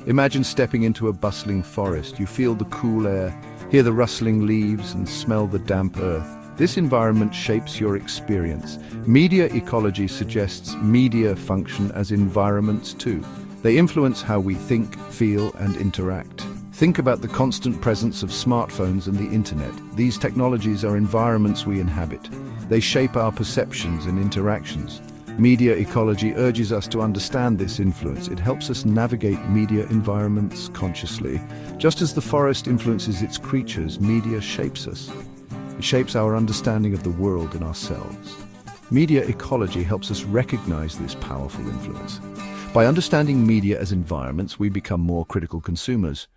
Imagine stepping into a bustling forest. You feel the cool air, hear the rustling leaves, and smell the damp earth. This environment shapes your experience. Media ecology suggests media function as environments too. They influence how we think, feel, and interact. Think about the constant presence of smartphones and the internet. These technologies are environments we inhabit. They shape our perceptions and interactions. Media ecology urges us to understand this influence. It helps us navigate media environments consciously. Just as the forest influences its creatures, media shapes us. It shapes our understanding of the world and ourselves. Media ecology helps us recognize this powerful influence. By understanding media as environments, we become more critical consumers.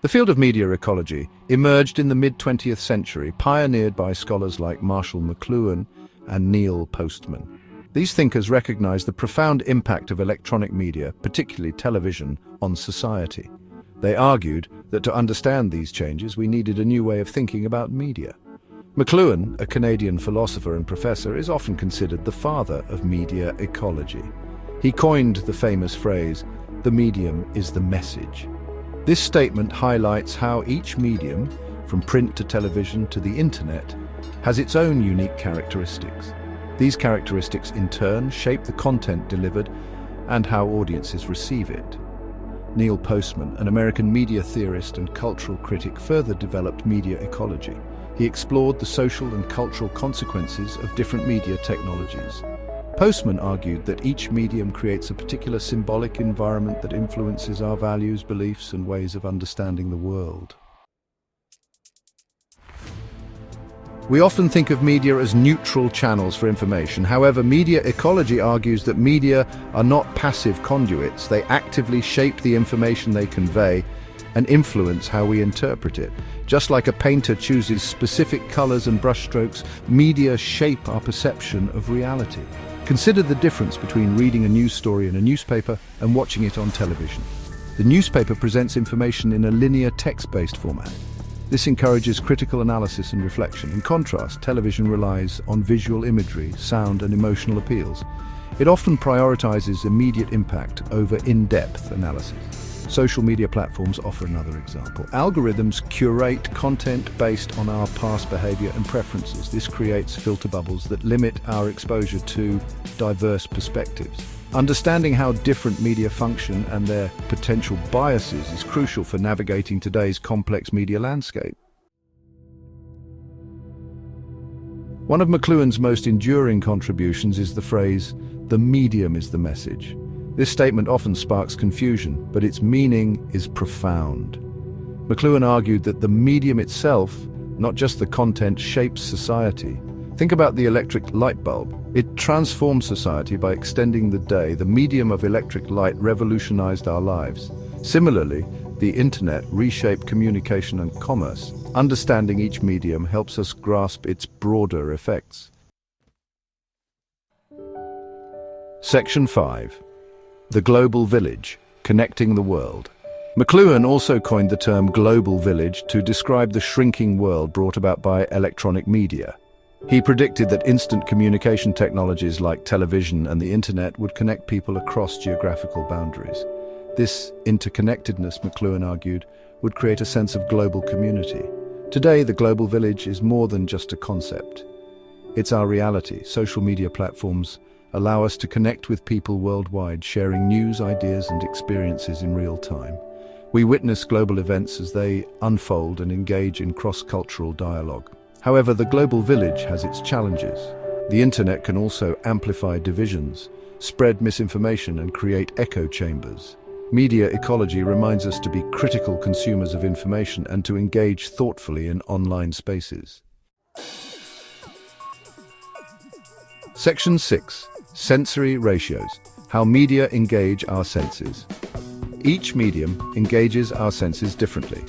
The field of media ecology emerged in the mid-20th century, pioneered by scholars like Marshall McLuhan and Neil Postman. These thinkers recognized the profound impact of electronic media, particularly television, on society. They argued that to understand these changes, we needed a new way of thinking about media. McLuhan, a Canadian philosopher and professor, is often considered the father of media ecology. He coined the famous phrase, "The medium is the message." This statement highlights how each medium, from print to television to the internet, has its own unique characteristics. These characteristics, in turn, shape the content delivered and how audiences receive it. Neil Postman, an American media theorist and cultural critic, further developed media ecology. He explored the social and cultural consequences of different media technologies. Postman argued that each medium creates a particular symbolic environment that influences our values, beliefs, and ways of understanding the world. We often think of media as neutral channels for information. However, media ecology argues that media are not passive conduits. They actively shape the information they convey and influence how we interpret it. Just like a painter chooses specific colors and brushstrokes, media shape our perception of reality. Consider the difference between reading a news story in a newspaper and watching it on television. The newspaper presents information in a linear text-based format. This encourages critical analysis and reflection. In contrast, television relies on visual imagery, sound, and emotional appeals. It often prioritizes immediate impact over in-depth analysis. Social media platforms offer another example. Algorithms curate content based on our past behavior and preferences. This creates filter bubbles that limit our exposure to diverse perspectives. Understanding how different media function and their potential biases is crucial for navigating today's complex media landscape. One of McLuhan's most enduring contributions is the phrase, "The medium is the message." This statement often sparks confusion, but its meaning is profound. McLuhan argued that the medium itself, not just the content, shapes society. Think about the electric light bulb. It transformed society by extending the day. The medium of electric light revolutionized our lives. Similarly, the internet reshaped communication and commerce. Understanding each medium helps us grasp its broader effects. Section 5. The Global Village, Connecting the World. McLuhan also coined the term global village to describe the shrinking world brought about by electronic media. He predicted that instant communication technologies like television and the internet would connect people across geographical boundaries. This interconnectedness, McLuhan argued, would create a sense of global community. Today, the global village is more than just a concept. It's our reality. Social media platforms allow us to connect with people worldwide, sharing news, ideas, and experiences in real time. We witness global events as they unfold and engage in cross-cultural dialogue. However, the global village has its challenges. The internet can also amplify divisions, spread misinformation, and create echo chambers. Media ecology reminds us to be critical consumers of information and to engage thoughtfully in online spaces. Section 6. Sensory ratios. How media engage our senses. Each medium engages our senses differently.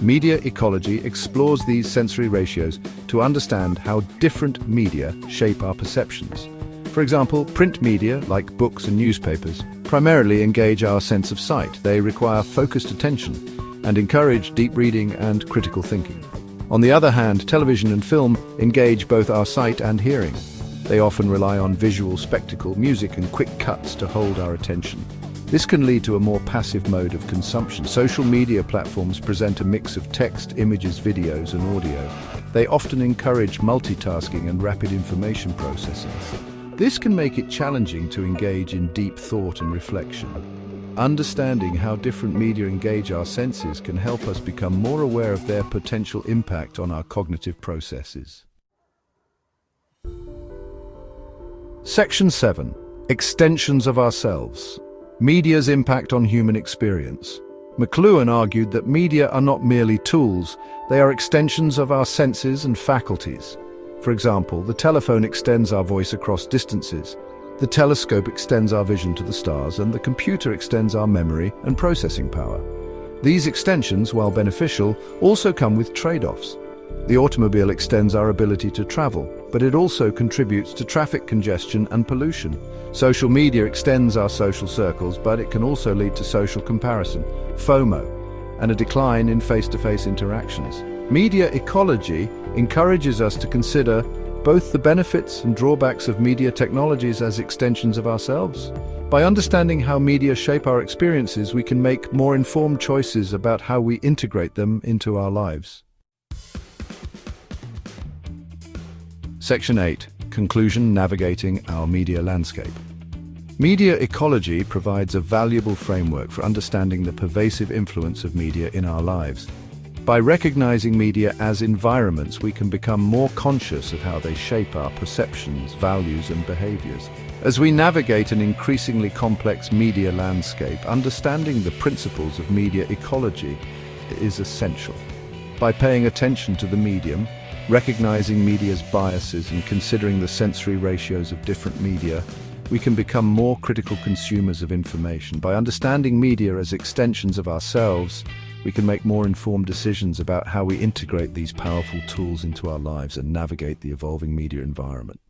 Media ecology explores these sensory ratios to understand how different media shape our perceptions. For example, print media, like books and newspapers, primarily engage our sense of sight. They require focused attention and encourage deep reading and critical thinking. On the other hand, television and film engage both our sight and hearing. They often rely on visual spectacle, music, and quick cuts to hold our attention. This can lead to a more passive mode of consumption. Social media platforms present a mix of text, images, videos, and audio. They often encourage multitasking and rapid information processing. This can make it challenging to engage in deep thought and reflection. Understanding how different media engage our senses can help us become more aware of their potential impact on our cognitive processes. Section 7. Extensions of ourselves. Media's impact on human experience. McLuhan argued that media are not merely tools, they are extensions of our senses and faculties. For example, the telephone extends our voice across distances, the telescope extends our vision to the stars, and the computer extends our memory and processing power. These extensions, while beneficial, also come with trade-offs. The automobile extends our ability to travel, but it also contributes to traffic congestion and pollution. Social media extends our social circles, but it can also lead to social comparison, FOMO, and a decline in face-to-face interactions. Media ecology encourages us to consider both the benefits and drawbacks of media technologies as extensions of ourselves. By understanding how media shape our experiences, we can make more informed choices about how we integrate them into our lives. Section 8. Conclusion: Navigating our media landscape. Media ecology provides a valuable framework for understanding the pervasive influence of media in our lives. By recognizing media as environments, we can become more conscious of how they shape our perceptions, values, and behaviors. As we navigate an increasingly complex media landscape, understanding the principles of media ecology is essential. By paying attention to the medium, recognizing media's biases, and considering the sensory ratios of different media, we can become more critical consumers of information. By understanding media as extensions of ourselves, we can make more informed decisions about how we integrate these powerful tools into our lives and navigate the evolving media environment.